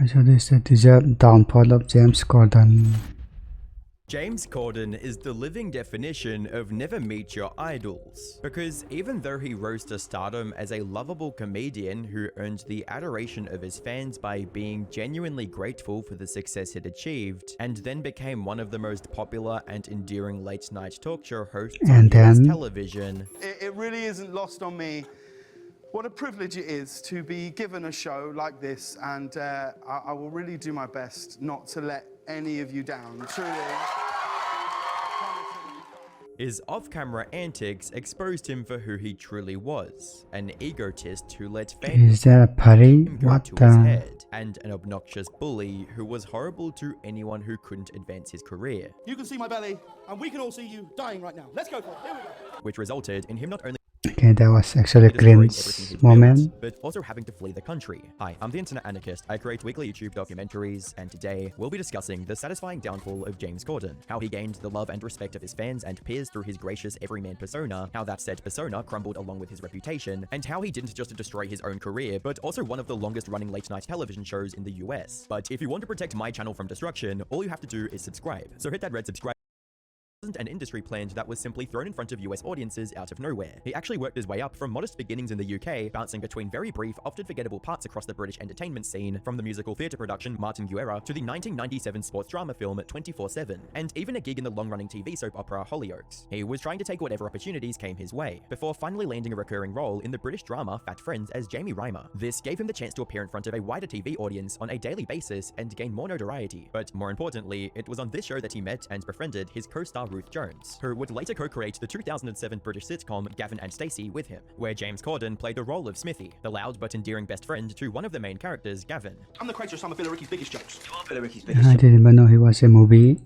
So this is a downfall of James Corden. James Corden is the living definition of never meet your idols, because even though he rose to stardom as a lovable comedian who earned the adoration of his fans by being genuinely grateful for the success he'd achieved, and then became one of the most popular and endearing late-night talk show hosts on US television. It really isn't lost on me what a privilege it is to be given a show like this, and I will really do my best not to let any of you down, truly. His off-camera antics exposed him for who he truly was, an egotist who let fame Is there a party? go What to his the? head, and an obnoxious bully who was horrible to anyone who couldn't advance his career. You can see my belly, and we can all see you dying right now. Let's go for it. Here we go. Which resulted in him not only Okay, that was actually a destroying cringe everything he'd moment. built, but also having to flee the country. Hi, I'm the internet anarchist. I create weekly YouTube documentaries, and today we'll be discussing the satisfying downfall of James Corden, how he gained the love and respect of his fans and peers through his gracious everyman persona, how that said persona crumbled along with his reputation, and how he didn't just destroy his own career, but also one of the longest running late night television shows in the US. But if you want to protect my channel from destruction, all you have to do is subscribe. So hit that red subscribe. Wasn't an industry plant that was simply thrown in front of US audiences out of nowhere. He actually worked his way up from modest beginnings in the UK, bouncing between very brief, often forgettable parts across the British entertainment scene, from the musical theatre production Martin Guerra to the 1997 sports drama film 24/7, and even a gig in the long-running TV soap opera Hollyoaks. He was trying to take whatever opportunities came his way, before finally landing a recurring role in the British drama Fat Friends as Jamie Reimer. This gave him the chance to appear in front of a wider TV audience on a daily basis and gain more notoriety. But more importantly, it was on this show that he met and befriended his co-star Ruth Jones, who would later co-create the 2007 British sitcom Gavin and Stacey with him, where James Corden played the role of Smithy, the loud but endearing best friend to one of the main characters, Gavin. I'm the creator of some of Ricky's biggest jokes. You are Ricky's biggest I didn't even know he was a movie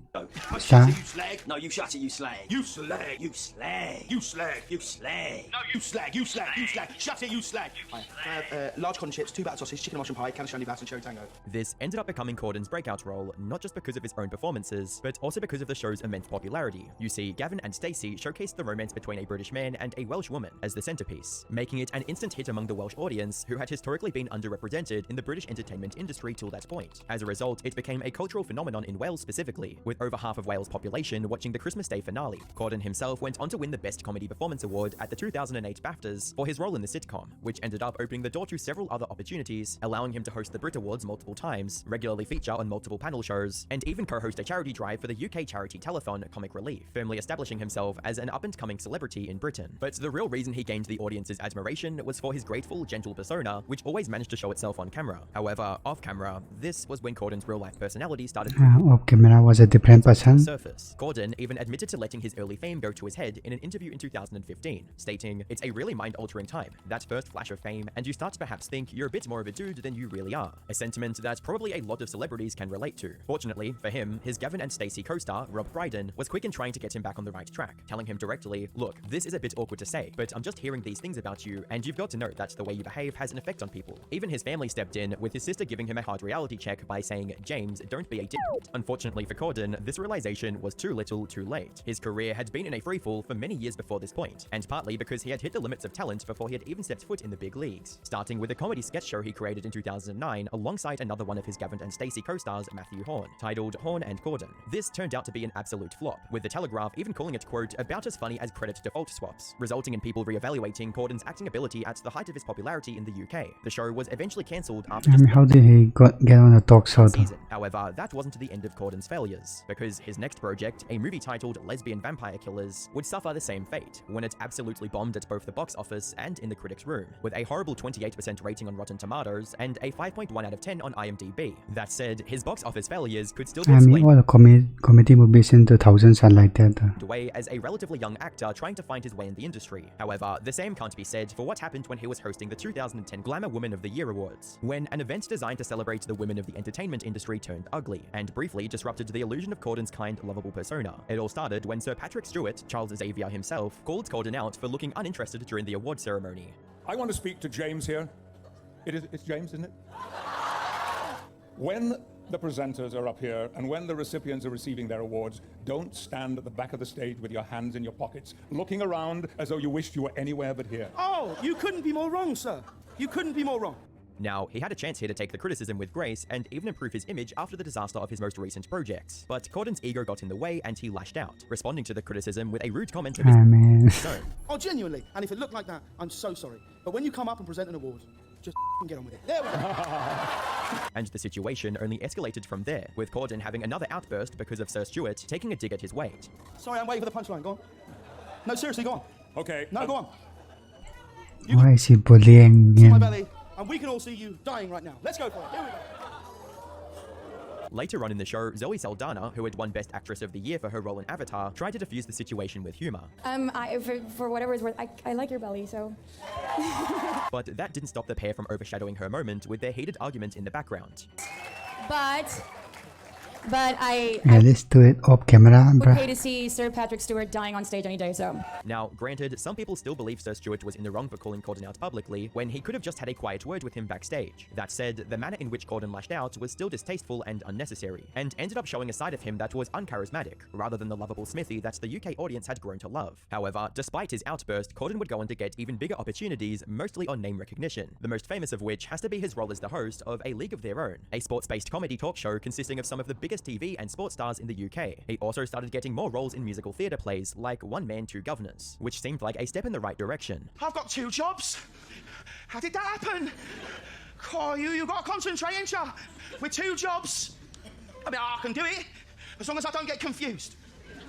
star. You slag. No, you shut it, you slag. You slag. You slag. You slag. You slag. No, you slag. You slag. You slag. Shut it, you slag. I have large cotton chips, 2 batter sausage, chicken mushroom pie, can of shandy bass, and cherry tango. This ended up becoming Corden's breakout role, not just because of his own performances, but also because of the show's immense popularity. You see, Gavin and Stacey showcased the romance between a British man and a Welsh woman as the centerpiece, making it an instant hit among the Welsh audience, who had historically been underrepresented in the British entertainment industry till that point. As a result, it became a cultural phenomenon in Wales specifically, with over half of Wales' population watching the Christmas Day finale. Corden himself went on to win the Best Comedy Performance Award at the 2008 BAFTAs for his role in the sitcom, which ended up opening the door to several other opportunities, allowing him to host the Brit Awards multiple times, regularly feature on multiple panel shows, and even co-host a charity drive for the UK charity telethon Comic Relief, firmly establishing himself as an up-and-coming celebrity in Britain. But the real reason he gained the audience's admiration was for his grateful, gentle persona, which always managed to show itself on camera. However, off-camera, this was when Corden's real-life personality started Off camera was a different person. surface. Corden even admitted to letting his early fame go to his head in an interview in 2015, stating, "It's a really mind-altering time, that first flash of fame, and you start to perhaps think you're a bit more of a dude than you really are." A sentiment that probably a lot of celebrities can relate to. Fortunately for him, his Gavin and Stacey co-star, Rob Brydon, was quick in trying to get him back on the right track, telling him directly, "Look, this is a bit awkward to say, but I'm just hearing these things about you, and you've got to know that the way you behave has an effect on people." Even his family stepped in, with his sister giving him a hard reality check by saying, "James, don't be a dick." Unfortunately for Corden, this realization was too little too late. His career had been in a freefall for many years before this point, and partly because he had hit the limits of talent before he had even stepped foot in the big leagues, starting with a comedy sketch show he created in 2009 alongside another one of his Gavin and Stacey co-stars, Matthew Horn, titled Horn and Corden. This turned out to be an absolute flop, with The Telegraph even calling it, quote, "about as funny as credit default swaps," resulting in people re-evaluating Corden's acting ability at the height of his popularity in the UK. The show was eventually cancelled after just How did he get on a talk show though? season. However, that wasn't the end of Corden's failures, because his next project, a movie titled Lesbian Vampire Killers, would suffer the same fate, when it absolutely bombed at both the box office and in the critics' room, with a horrible 28% rating on Rotten Tomatoes and a 5.1 out of 10 on IMDb. That said, his box office failures could still be I mean, explained all the comedy movies in the thousands are like that. away as a relatively young actor trying to find his way in the industry. However, the same can't be said for what happened when he was hosting the 2010 Glamour Woman of the Year Awards, when an event designed to celebrate the women of the entertainment industry turned ugly, and briefly disrupted the illusion of Corden's kind, lovable persona. It all started when Sir Patrick Stewart, Charles Xavier himself, called Corden out for looking uninterested during the award ceremony. I want to speak to James here. It's James, isn't it? When the presenters are up here and when the recipients are receiving their awards, don't stand at the back of the stage with your hands in your pockets, looking around as though you wished you were anywhere but here. Oh, you couldn't be more wrong, sir. You couldn't be more wrong. Now, he had a chance here to take the criticism with grace and even improve his image after the disaster of his most recent projects. But Corden's ego got in the way and he lashed out, responding to the criticism with a rude comment of his mean, own. Oh, genuinely. And if it looked like that, I'm so sorry. But when you come up and present an award, just get on with it. There we go. And the situation only escalated from there, with Corden having another outburst because of Sir Stuart taking a dig at his weight. Sorry, I'm waiting for the punchline. Go on. No, seriously, go on. Okay. No, go on. why is he bullying See my him? belly, and we can all see you dying right now. Let's go for it. Here we go. Later on in the show, Zoe Saldana, who had won Best Actress of the Year for her role in Avatar, tried to defuse the situation with humor. For whatever it's worth, I like your belly, so. But that didn't stop the pair from overshadowing her moment with their heated argument in the background. But I Let's do it off camera, would bruh. pay to see Sir Patrick Stewart dying on stage any day, so. Now, granted, some people still believe Sir Stuart was in the wrong for calling Corden out publicly when he could have just had a quiet word with him backstage. That said, the manner in which Corden lashed out was still distasteful and unnecessary, and ended up showing a side of him that was uncharismatic, rather than the lovable Smithy that the UK audience had grown to love. However, despite his outburst, Corden would go on to get even bigger opportunities, mostly on name recognition, the most famous of which has to be his role as the host of A League of Their Own, a sports-based comedy talk show consisting of some of the biggest TV and sports stars in the UK. He also started getting more roles in musical theatre plays like One Man, Two Governors, which seemed like a step in the right direction. I've got 2 jobs. How did that happen? Oh, you got to concentrate, ain't ya? With 2 jobs. I mean, I can do it, as long as I don't get confused.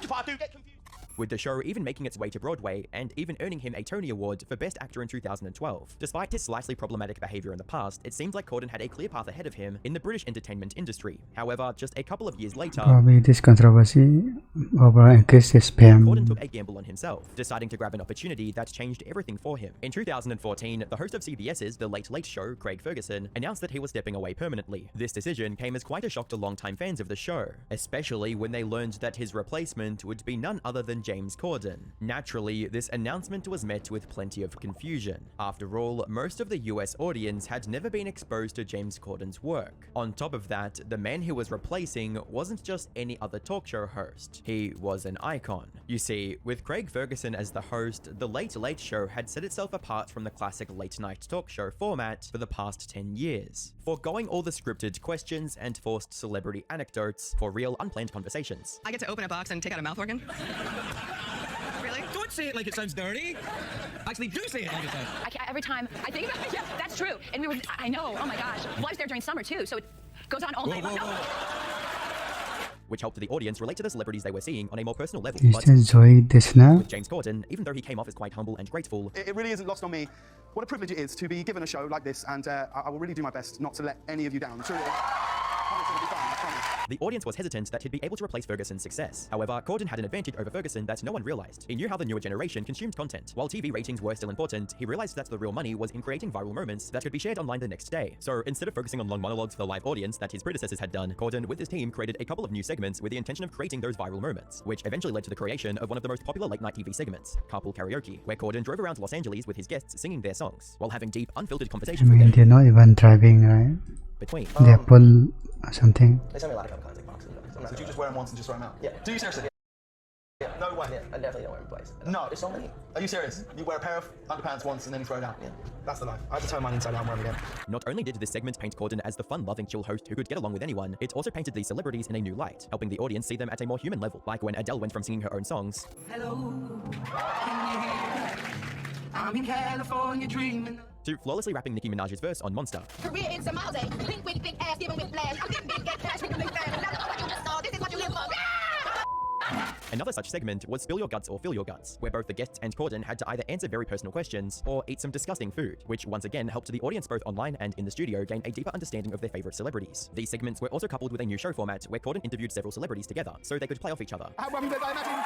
But I do get confused. With the show even making its way to Broadway and even earning him a Tony Award for Best Actor in 2012. Despite his slightly problematic behavior in the past, it seems like Corden had a clear path ahead of him in the British entertainment industry. However, just a couple of years later, Probably this controversy over increased spam. Corden took a gamble on himself, deciding to grab an opportunity that changed everything for him. In 2014, the host of CBS's The Late Late Show, Craig Ferguson, announced that he was stepping away permanently. This decision came as quite a shock to longtime fans of the show, especially when they learned that his replacement would be none other than James Corden. Naturally, this announcement was met with plenty of confusion. After all, most of the US audience had never been exposed to James Corden's work. On top of that, the man he was replacing wasn't just any other talk show host. He was an icon. You see, with Craig Ferguson as the host, The Late Late Show had set itself apart from the classic late-night talk show format for the past 10 years, foregoing all the scripted questions and forced celebrity anecdotes for real, unplanned conversations. I get to open a box and take out a mouth organ? Really? Don't say it like it sounds dirty. Actually, do say it like it sounds. Every time I think about it, yeah, that's true. And I know, oh my gosh. Well, I was there during summer too, so it goes on all night long. Which helped the audience relate to the celebrities they were seeing on a more personal level. Is But that Zoe Desna? with James Corden, even though he came off as quite humble and grateful, It really isn't lost on me what a privilege it is to be given a show like this, and I will really do my best not to let any of you down. Truly. the audience was hesitant that he'd be able to replace Ferguson's success. However, Corden had an advantage over Ferguson that no one realized. He knew how the newer generation consumed content. While TV ratings were still important, he realized that the real money was in creating viral moments that could be shared online the next day. So instead of focusing on long monologues for the live audience that his predecessors had done, Corden with his team created a couple of new segments with the intention of creating those viral moments, which eventually led to the creation of one of the most popular late-night TV segments, Carpool Karaoke, where Corden drove around Los Angeles with his guests singing their songs, while having deep, unfiltered I conversations with mean, them they're not even driving, right? between. They pull something. They sent me a lot of contact boxes. Did you just wear them once and just throw them out? Yeah. Do you seriously? Yeah. No way. Yeah, I definitely don't wear them twice. No. There's so many. Are you serious? You wear a pair of underpants once and then you throw it out? Yeah. That's the life. I have to turn mine inside out and wear them again. Not only did this segment paint Corden as the fun-loving, chill host who could get along with anyone, it also painted these celebrities in a new light, helping the audience see them at a more human level, like when Adele went from singing her own songs I'm in California dreaming. to flawlessly rapping Nicki Minaj's verse on Monster. Career in some housing. Blink with big ass, giving with flash. I'm getting big, get cash, we can make fast. This is what you live for. Another such segment was Spill Your Guts or Fill Your Guts, where both the guests and Corden had to either answer very personal questions or eat some disgusting food, which once again helped the audience both online and in the studio gain a deeper understanding of their favorite celebrities. These segments were also coupled with a new show format where Corden interviewed several celebrities together, so they could play off each other. How did I imagine?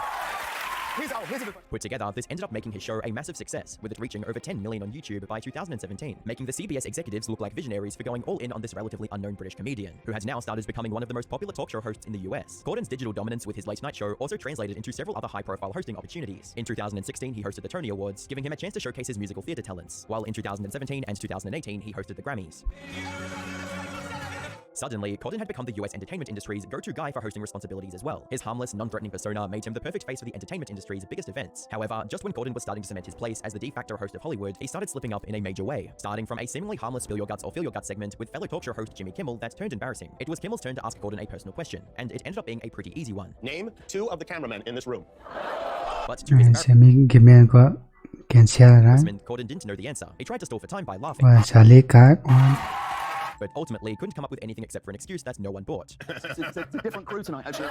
Here's a good one. Put together, this ended up making his show a massive success, with it reaching over 10 million on YouTube by 2017, making the CBS executives look like visionaries for going all in on this relatively unknown British comedian, who has now started becoming one of the most popular talk show hosts in the US. Corden's digital dominance with his late night show also translated into several other high-profile hosting opportunities. In 2016, he hosted the Tony Awards, giving him a chance to showcase his musical theatre talents, while in 2017 and 2018, he hosted the Grammys. Suddenly, Corden had become the US entertainment industry's go-to guy for hosting responsibilities as well. His harmless, non-threatening persona made him the perfect face for the entertainment industry's biggest events. However, just when Corden was starting to cement his place as the de facto host of Hollywood, he started slipping up in a major way, starting from a seemingly harmless spill your guts or feel your guts segment with fellow talk show host Jimmy Kimmel that turned embarrassing. It was Kimmel's turn to ask Corden a personal question, and it ended up being a pretty easy one. Name 2 of the cameramen in this room. But to his Semi gimel ko cancel ra. embarrassment, Corden didn't know the answer. He tried to stall for time by laughing, Wa sali ka on. but ultimately couldn't come up with anything except for an excuse that no one bought. It's a different crew tonight, actually.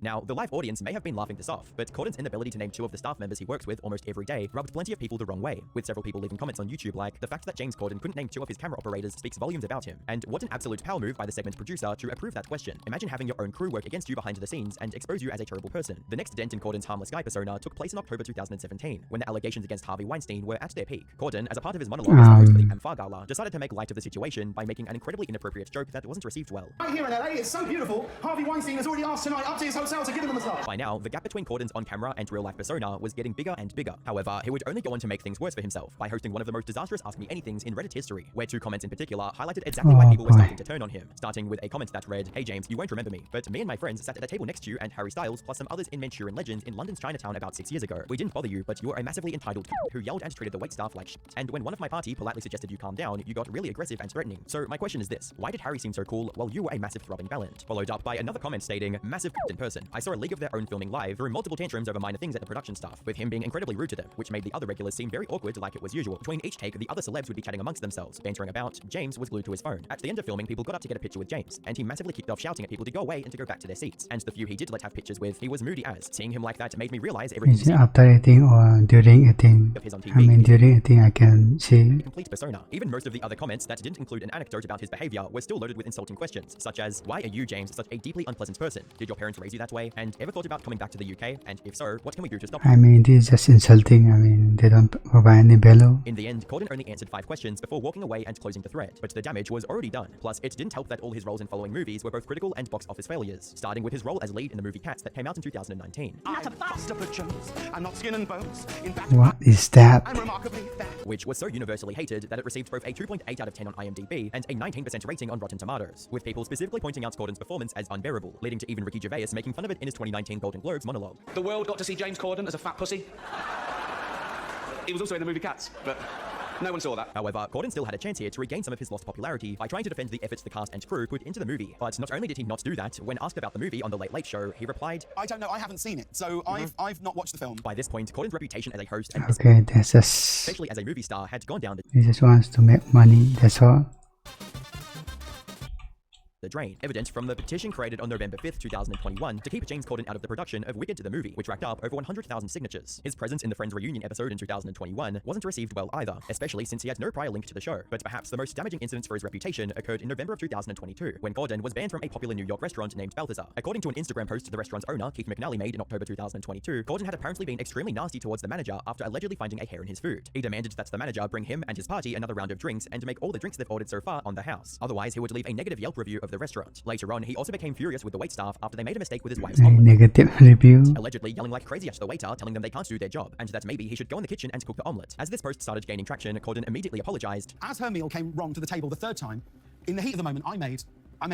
Now, the live audience may have been laughing this off, but Corden's inability to name 2 of the staff members he works with almost every day rubbed plenty of people the wrong way, with several people leaving comments on YouTube like, the fact that James Corden couldn't name 2 of his camera operators speaks volumes about him, and what an absolute power move by the segment's producer to approve that question. Imagine having your own crew work against you behind the scenes and expose you as a terrible person. The next dent in Corden's harmless guy persona took place in October 2017, when the allegations against Harvey Weinstein were at their peak. Corden, as a part of his monologue as the host for the Amfar Gala, decided to make light of the situation by making an incredibly inappropriate joke that wasn't received well. Right here in LA, it's so beautiful. Harvey Weinstein has already asked tonight up to his hotel to give him a massage. By now, the gap between Corden's on-camera and real-life persona was getting bigger and bigger. However, he would only go on to make things worse for himself by hosting one of the most disastrous Ask Me Anythings in Reddit history, where 2 comments in particular highlighted exactly why people were starting to turn on him, starting with a comment that read, "Hey James, you won't remember me, but me and my friends sat at a table next to you and Harry Styles plus some others in Manchurian Legends in London's Chinatown about 6 years ago. We didn't bother you, but you were a massively entitled who yelled and treated the waitstaff like shit. And when one of my party politely suggested you calm down, you got really aggressive and threatening. So my question is this, why did Harry seem so cool while you were a massive throbbing ballant?" Followed up by another comment stating, "Massive in person. I saw a league of their own filming live, threw multiple tantrums over minor things at the production staff, with him being incredibly rude to them, which made the other regulars seem very awkward like it was usual. Between each take, the other celebs would be chatting amongst themselves, bantering about. James was glued to his phone. At the end of filming, people got up to get a picture with James, and he massively kicked off shouting at people to go away and to go back to their seats. And the few he did let have pictures with, he was moody as. Seeing him like that made me realize everything Is it after eating or during eating? of his on TV. I mean, during eating, I can see. Complete persona. Even most of the other comments that didn't include an anecdote about his behavior were still loaded with insulting questions, such as, "Why are you, James, such a deeply unpleasant person? Did your parents raise you that way? And ever thought about coming back to the UK? And if so, what can we do to stop it?" I mean, this is just insulting. I mean, they don't provide any value. In the end, Corden only answered 5 questions before walking away and closing the thread, but the damage was already done. Plus, it didn't help that all his roles in following movies were both critical and box office failures, starting with his role as lead in the movie Cats that came out in 2019. I'm not a bust up Jones. I'm not skin and bones. In fact, What is that? I'm remarkably fat. Which was so universally hated that it received both a 2.8 out of 10 on IMDb and a 19% rating on Rotten Tomatoes, with people specifically pointing out Corden's performance as unbearable, leading to even Ricky Gervais making fun of it in his 2019 Golden Globes monologue. The world got to see James Corden as a fat pussy. He was also in the movie Cats, but no one saw that. However, Corden still had a chance here to regain some of his lost popularity by trying to defend the efforts the cast and crew put into the movie. But not only did he not do that, when asked about the movie on The Late Late Show, he replied, I don't know, I haven't seen it, so I've not watched the film. By this point, Corden's reputation as a host and Okay, that's just. especially as a movie star had gone down He just wants to make money. That's all. the drain, evident from the petition created on November 5th, 2021 to keep James Corden out of the production of Wicked the movie, which racked up over 100,000 signatures. His presence in the Friends reunion episode in 2021 wasn't received well either, especially since he had no prior link to the show. But perhaps the most damaging incident for his reputation occurred in November of 2022, when Corden was banned from a popular New York restaurant named Balthazar. According to an Instagram post the restaurant's owner, Keith McNally, made in October 2022, Corden had apparently been extremely nasty towards the manager after allegedly finding a hair in his food. He demanded that the manager bring him and his party another round of drinks and to make all the drinks they've ordered so far on the house. Otherwise, he would leave a negative Yelp review of the restaurant. Later on, he also became furious with the waitstaff after they made a mistake with his wife's A omelet, negative review. allegedly yelling like crazy at the waiter, telling them they can't do their job, and that maybe he should go in the kitchen and cook the omelet. As this post started gaining traction, Corden immediately apologized. As her meal came wrong to the table the 3rd time, in the heat of the moment, I made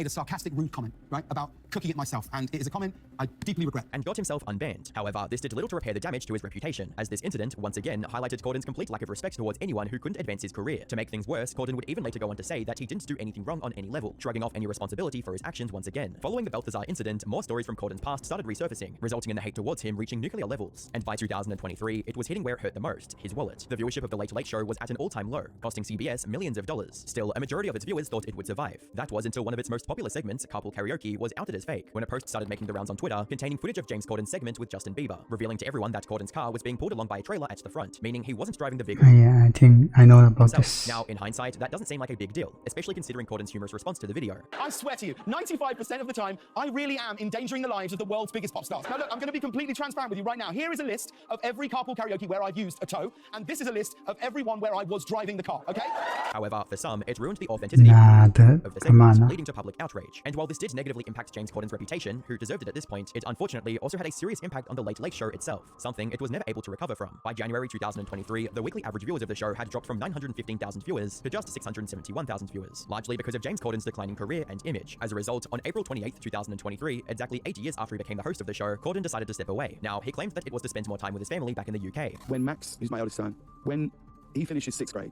a sarcastic, rude comment, right, about cooking it myself, and it is a comment I deeply regret. And got himself unbanned. However, this did little to repair the damage to his reputation, as this incident once again highlighted Corden's complete lack of respect towards anyone who couldn't advance his career. To make things worse, Corden would even later go on to say that he didn't do anything wrong on any level, shrugging off any responsibility for his actions once again. Following the Balthazar incident, more stories from Corden's past started resurfacing, resulting in the hate towards him reaching nuclear levels. And by 2023, it was hitting where it hurt the most, his wallet. The viewership of The Late Late Show was at an all-time low, costing CBS millions of dollars. Still, a majority of its viewers thought it would survive. That was until one of its most popular segments, Carpool Karaoke, was outed as fake, when a post started making the rounds on Twitter containing footage of James Corden's segment with Justin Bieber, revealing to everyone that Corden's car was being pulled along by a trailer at the front, meaning he wasn't driving the vehicle. Yeah, I think I know about himself. this. Now, in hindsight, that doesn't seem like a big deal, especially considering Corden's humorous response to the video. I swear to you, 95% of the time, I really am endangering the lives of the world's biggest pop stars. Now look, I'm going to be completely transparent with you right now. Here is a list of every Carpool Karaoke where I've used a tow, and this is a list of every one where I was driving the car, okay? However, for some, it ruined the authenticity Nah, of the segment, leading to public public outrage. And while this did negatively impact James Corden's reputation, who deserved it at this point, it unfortunately also had a serious impact on the Late Late Show itself, something it was never able to recover from. By January 2023, the weekly average viewers of the show had dropped from 915,000 viewers to just 671,000 viewers, largely because of James Corden's declining career and image. As a result, on April 28, 2023, exactly 8 years after he became the host of the show, Corden decided to step away. Now, he claimed that it was to spend more time with his family back in the UK. When Max, who's my eldest son, when he finishes 6th grade,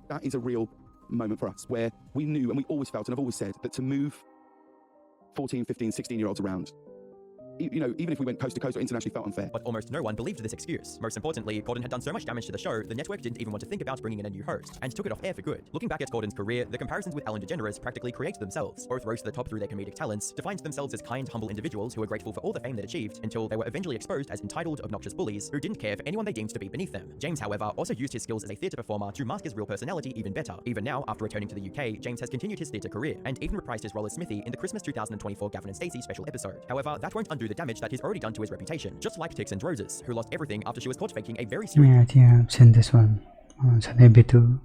that is a real moment for us where we knew and we always felt and I've always said that to move 14, 15, 16-year-olds around, you know, even if we went coast to coast or internationally, felt unfair. But almost no one believed this excuse. Most importantly, Corden had done so much damage to the show, the network didn't even want to think about bringing in a new host, and took it off air for good. Looking back at Corden's career, the comparisons with Ellen DeGeneres practically create themselves. Both rose to the top through their comedic talents, defined themselves as kind, humble individuals who were grateful for all the fame they'd achieved, until they were eventually exposed as entitled, obnoxious bullies who didn't care for anyone they deemed to be beneath them. James, however, also used his skills as a theatre performer to mask his real personality even better. Even now, after returning to the UK, James has continued his theatre career, and even reprised his role as Smithy in the Christmas 2024 Gavin and Stacey special episode. However, that won't undo the damage that he's already done to his reputation, just like Tix and Roses, who lost everything after she was caught faking a very serious... Yeah, I've seen this one. Sanebitu.